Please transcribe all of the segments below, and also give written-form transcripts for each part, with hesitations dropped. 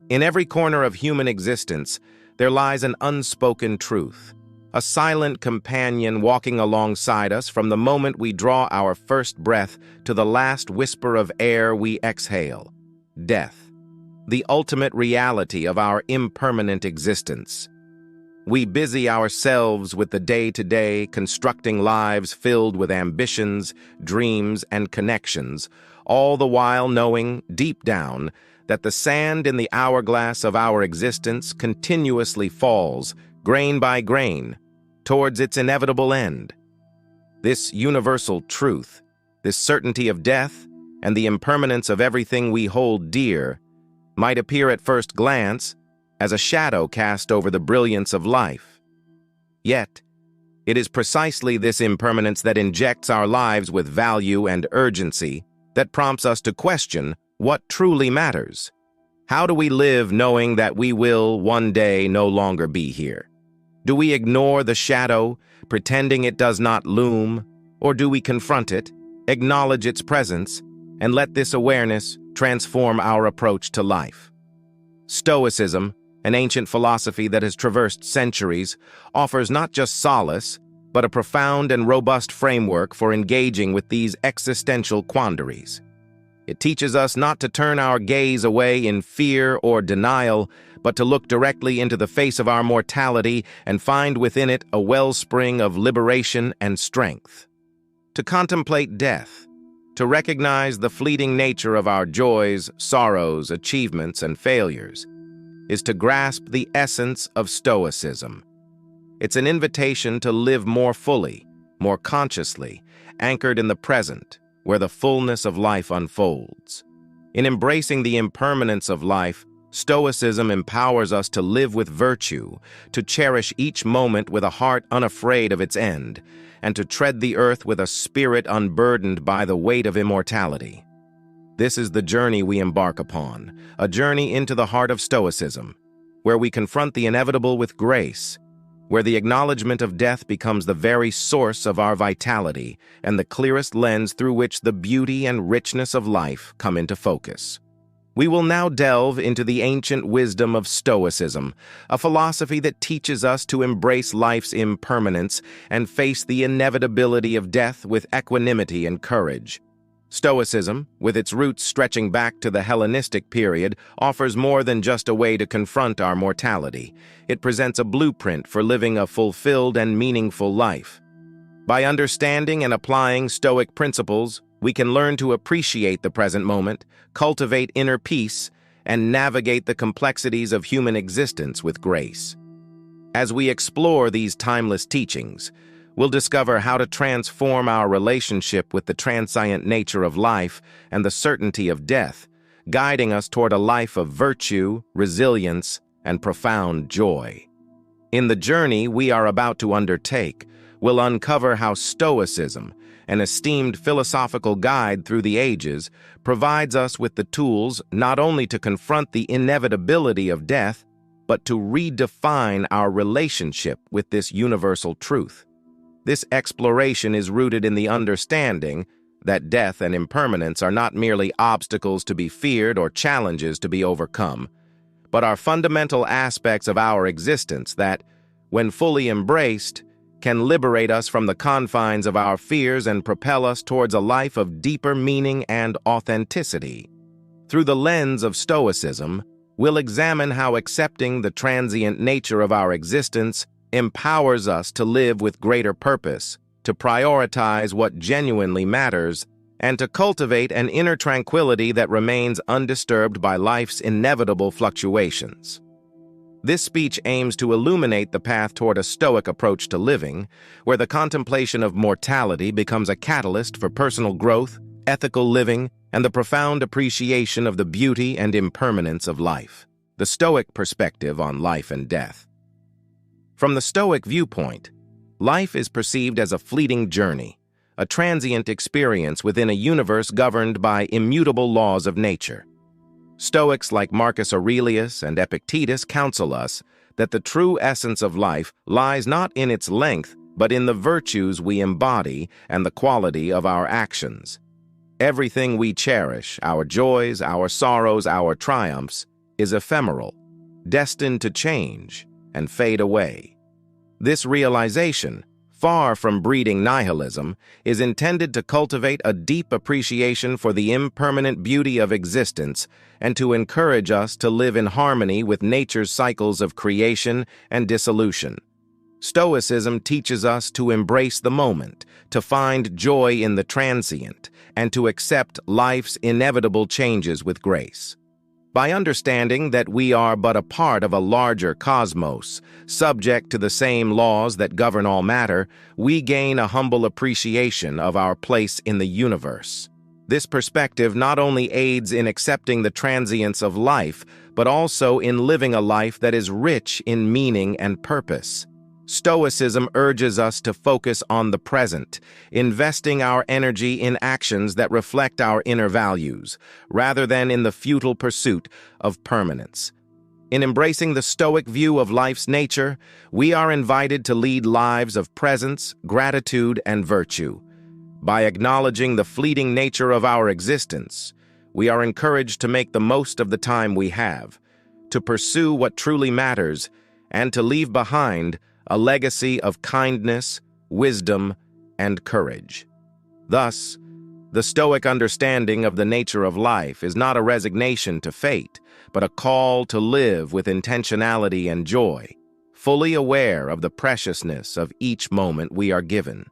In every corner of human existence, there lies an unspoken truth, a silent companion walking alongside us from the moment we draw our first breath to the last whisper of air we exhale: death, the ultimate reality of our impermanent existence. We busy ourselves with the day-to-day, constructing lives filled with ambitions, dreams, and connections, all the while knowing, deep down, that the sand in the hourglass of our existence continuously falls, grain by grain, towards its inevitable end. This universal truth, this certainty of death, and the impermanence of everything we hold dear, might appear at first glance as a shadow cast over the brilliance of life. Yet, it is precisely this impermanence that injects our lives with value and urgency, that prompts us to question what truly matters. How do we live knowing that we will one day no longer be here? Do we ignore the shadow, pretending it does not loom, or do we confront it, acknowledge its presence, and let this awareness transform our approach to life? Stoicism, an ancient philosophy that has traversed centuries, offers not just solace, but a profound and robust framework for engaging with these existential quandaries. It teaches us not to turn our gaze away in fear or denial, but to look directly into the face of our mortality and find within it a wellspring of liberation and strength. To contemplate death, to recognize the fleeting nature of our joys, sorrows, achievements, and failures, is to grasp the essence of Stoicism. It's an invitation to live more fully, more consciously, anchored in the present, where the fullness of life unfolds. In embracing the impermanence of life, Stoicism empowers us to live with virtue, to cherish each moment with a heart unafraid of its end, and to tread the earth with a spirit unburdened by the weight of immortality. This is the journey we embark upon, a journey into the heart of Stoicism, where we confront the inevitable with grace, where the acknowledgement of death becomes the very source of our vitality and the clearest lens through which the beauty and richness of life come into focus. We will now delve into the ancient wisdom of Stoicism, a philosophy that teaches us to embrace life's impermanence and face the inevitability of death with equanimity and courage. Stoicism, with its roots stretching back to the Hellenistic period, offers more than just a way to confront our mortality. It presents a blueprint for living a fulfilled and meaningful life. By understanding and applying Stoic principles, we can learn to appreciate the present moment, cultivate inner peace, and navigate the complexities of human existence with grace. As we explore these timeless teachings, we'll discover how to transform our relationship with the transient nature of life and the certainty of death, guiding us toward a life of virtue, resilience, and profound joy. In the journey we are about to undertake, we'll uncover how Stoicism, an esteemed philosophical guide through the ages, provides us with the tools not only to confront the inevitability of death, but to redefine our relationship with this universal truth. This exploration is rooted in the understanding that death and impermanence are not merely obstacles to be feared or challenges to be overcome, but are fundamental aspects of our existence that, when fully embraced, can liberate us from the confines of our fears and propel us towards a life of deeper meaning and authenticity. Through the lens of Stoicism, we'll examine how accepting the transient nature of our existence empowers us to live with greater purpose, to prioritize what genuinely matters, and to cultivate an inner tranquility that remains undisturbed by life's inevitable fluctuations. This speech aims to illuminate the path toward a Stoic approach to living, where the contemplation of mortality becomes a catalyst for personal growth, ethical living, and the profound appreciation of the beauty and impermanence of life. The Stoic perspective on life and death. From the Stoic viewpoint, life is perceived as a fleeting journey, a transient experience within a universe governed by immutable laws of nature. Stoics like Marcus Aurelius and Epictetus counsel us that the true essence of life lies not in its length, but in the virtues we embody and the quality of our actions. Everything we cherish, our joys, our sorrows, our triumphs, is ephemeral, destined to change and fade away. This realization, far from breeding nihilism, is intended to cultivate a deep appreciation for the impermanent beauty of existence and to encourage us to live in harmony with nature's cycles of creation and dissolution. Stoicism teaches us to embrace the moment, to find joy in the transient, and to accept life's inevitable changes with grace. By understanding that we are but a part of a larger cosmos, subject to the same laws that govern all matter, we gain a humble appreciation of our place in the universe. This perspective not only aids in accepting the transience of life, but also in living a life that is rich in meaning and purpose. Stoicism urges us to focus on the present, investing our energy in actions that reflect our inner values, rather than in the futile pursuit of permanence. In embracing the Stoic view of life's nature, we are invited to lead lives of presence, gratitude, and virtue. By acknowledging the fleeting nature of our existence, we are encouraged to make the most of the time we have, to pursue what truly matters, and to leave behind a legacy of kindness, wisdom, and courage. Thus, the Stoic understanding of the nature of life is not a resignation to fate, but a call to live with intentionality and joy, fully aware of the preciousness of each moment we are given.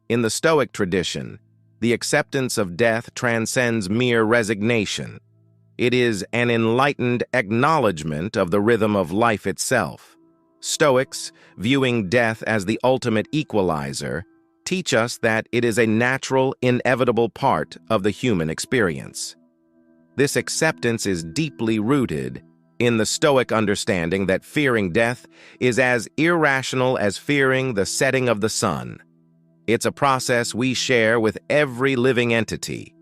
In the Stoic tradition, the acceptance of death transcends mere resignation. It is an enlightened acknowledgement of the rhythm of life itself. Stoics, viewing death as the ultimate equalizer, teach us that it is a natural, inevitable part of the human experience. This acceptance is deeply rooted in the Stoic understanding that fearing death is as irrational as fearing the setting of the sun. It's a process we share with every living entity,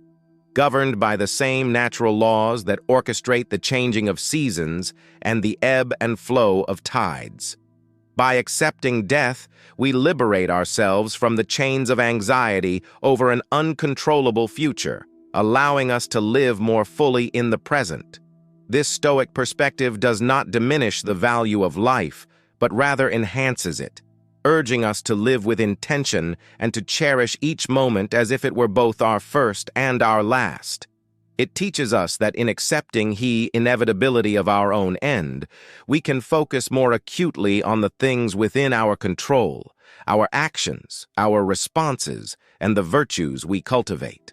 governed by the same natural laws that orchestrate the changing of seasons and the ebb and flow of tides. By accepting death, we liberate ourselves from the chains of anxiety over an uncontrollable future, allowing us to live more fully in the present. This Stoic perspective does not diminish the value of life, but rather enhances it, urging us to live with intention and to cherish each moment as if it were both our first and our last. It teaches us that in accepting the inevitability of our own end, we can focus more acutely on the things within our control, our actions, our responses, and the virtues we cultivate.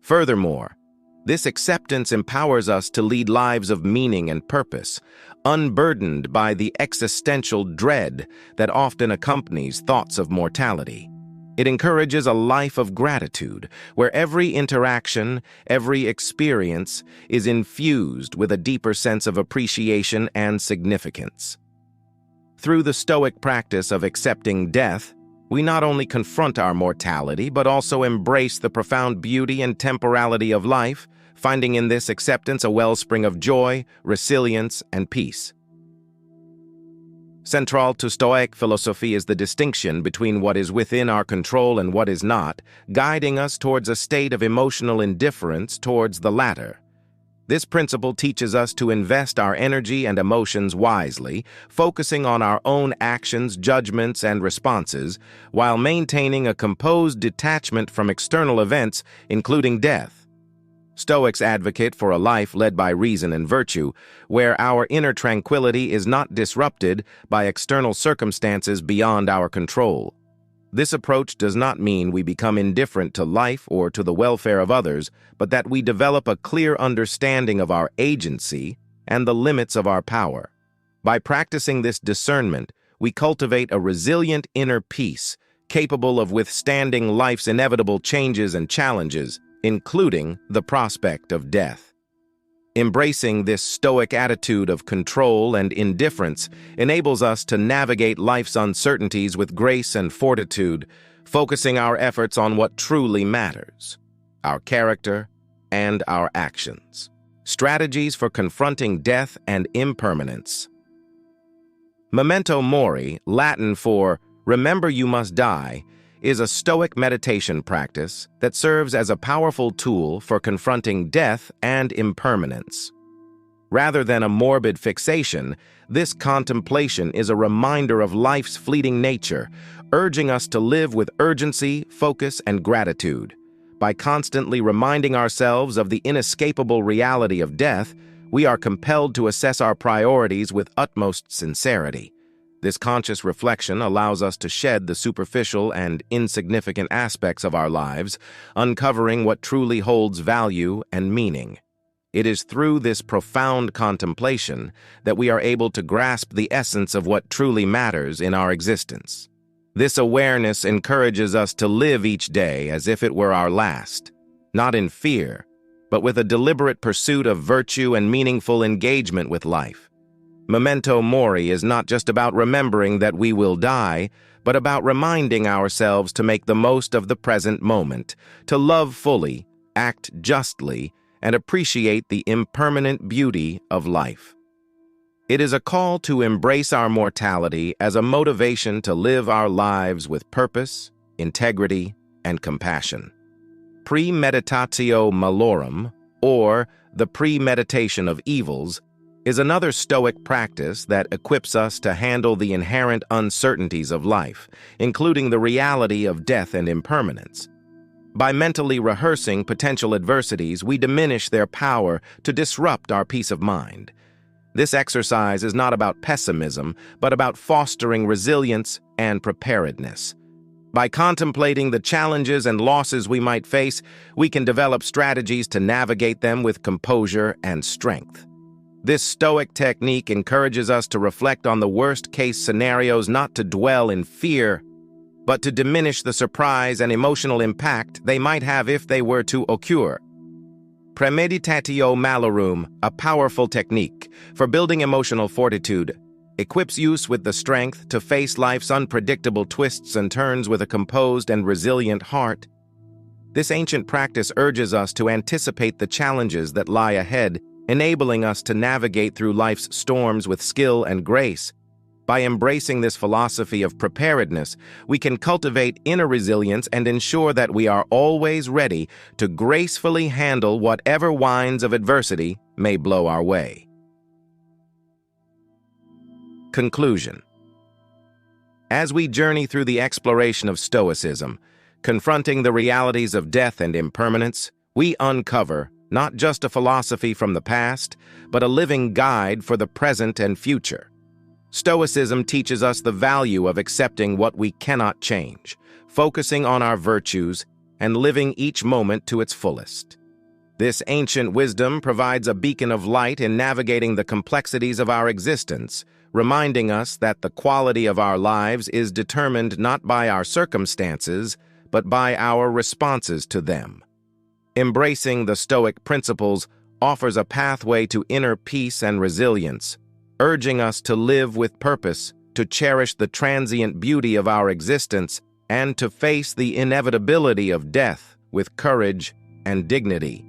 Furthermore, this acceptance empowers us to lead lives of meaning and purpose, unburdened by the existential dread that often accompanies thoughts of mortality. It encourages a life of gratitude, where every interaction, every experience is infused with a deeper sense of appreciation and significance. Through the Stoic practice of accepting death, we not only confront our mortality, but also embrace the profound beauty and temporality of life, finding in this acceptance a wellspring of joy, resilience, and peace. Central to Stoic philosophy is the distinction between what is within our control and what is not, guiding us towards a state of emotional indifference towards the latter. This principle teaches us to invest our energy and emotions wisely, focusing on our own actions, judgments, and responses, while maintaining a composed detachment from external events, including death. Stoics advocate for a life led by reason and virtue, where our inner tranquility is not disrupted by external circumstances beyond our control. This approach does not mean we become indifferent to life or to the welfare of others, but that we develop a clear understanding of our agency and the limits of our power. By practicing this discernment, we cultivate a resilient inner peace, capable of withstanding life's inevitable changes and challenges, including the prospect of death. Embracing this Stoic attitude of control and indifference enables us to navigate life's uncertainties with grace and fortitude, focusing our efforts on what truly matters: our character and our actions. Strategies for confronting death and impermanence. Memento mori, Latin for "remember you must die," is a Stoic meditation practice that serves as a powerful tool for confronting death and impermanence. Rather than a morbid fixation, this contemplation is a reminder of life's fleeting nature, urging us to live with urgency, focus, and gratitude. By constantly reminding ourselves of the inescapable reality of death, we are compelled to assess our priorities with utmost sincerity. This conscious reflection allows us to shed the superficial and insignificant aspects of our lives, uncovering what truly holds value and meaning. It is through this profound contemplation that we are able to grasp the essence of what truly matters in our existence. This awareness encourages us to live each day as if it were our last, not in fear, but with a deliberate pursuit of virtue and meaningful engagement with life. Memento mori is not just about remembering that we will die, but about reminding ourselves to make the most of the present moment, to love fully, act justly, and appreciate the impermanent beauty of life. It is a call to embrace our mortality as a motivation to live our lives with purpose, integrity, and compassion. Premeditatio malorum, or the premeditation of evils, is another Stoic practice that equips us to handle the inherent uncertainties of life, including the reality of death and impermanence. By mentally rehearsing potential adversities, we diminish their power to disrupt our peace of mind. This exercise is not about pessimism, but about fostering resilience and preparedness. By contemplating the challenges and losses we might face, we can develop strategies to navigate them with composure and strength. This Stoic technique encourages us to reflect on the worst-case scenarios, not to dwell in fear, but to diminish the surprise and emotional impact they might have if they were to occur. Premeditatio malorum, a powerful technique for building emotional fortitude, equips us with the strength to face life's unpredictable twists and turns with a composed and resilient heart. This ancient practice urges us to anticipate the challenges that lie ahead, enabling us to navigate through life's storms with skill and grace. By embracing this philosophy of preparedness, we can cultivate inner resilience and ensure that we are always ready to gracefully handle whatever winds of adversity may blow our way. Conclusion. As we journey through the exploration of Stoicism, confronting the realities of death and impermanence, we uncover not just a philosophy from the past, but a living guide for the present and future. Stoicism teaches us the value of accepting what we cannot change, focusing on our virtues, and living each moment to its fullest. This ancient wisdom provides a beacon of light in navigating the complexities of our existence, reminding us that the quality of our lives is determined not by our circumstances, but by our responses to them. Embracing the Stoic principles offers a pathway to inner peace and resilience, urging us to live with purpose, to cherish the transient beauty of our existence, and to face the inevitability of death with courage and dignity.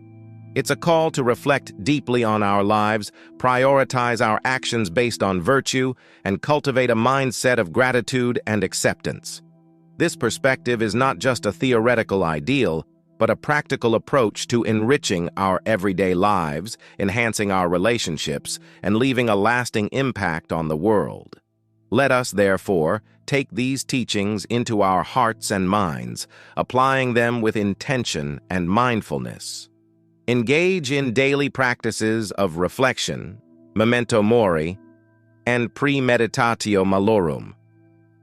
It's a call to reflect deeply on our lives, prioritize our actions based on virtue, and cultivate a mindset of gratitude and acceptance. This perspective is not just a theoretical ideal, but a practical approach to enriching our everyday lives, enhancing our relationships, and leaving a lasting impact on the world. Let us, therefore, take these teachings into our hearts and minds, applying them with intention and mindfulness. Engage in daily practices of reflection, memento mori, and premeditatio malorum.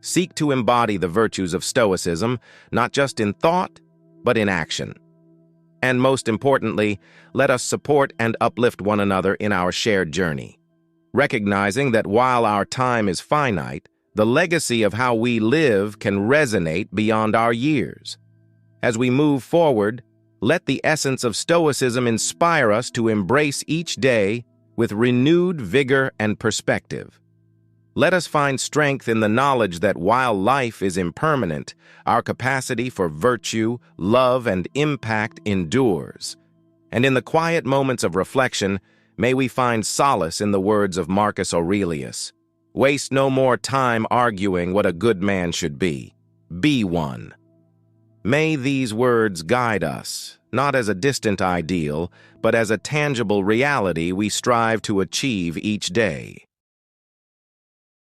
Seek to embody the virtues of Stoicism, not just in thought, but in action. And most importantly, let us support and uplift one another in our shared journey, recognizing that while our time is finite, the legacy of how we live can resonate beyond our years. As we move forward, let the essence of Stoicism inspire us to embrace each day with renewed vigor and perspective. Let us find strength in the knowledge that while life is impermanent, our capacity for virtue, love, and impact endures. And in the quiet moments of reflection, may we find solace in the words of Marcus Aurelius. Waste no more time arguing what a good man should be. Be one. May these words guide us, not as a distant ideal, but as a tangible reality we strive to achieve each day.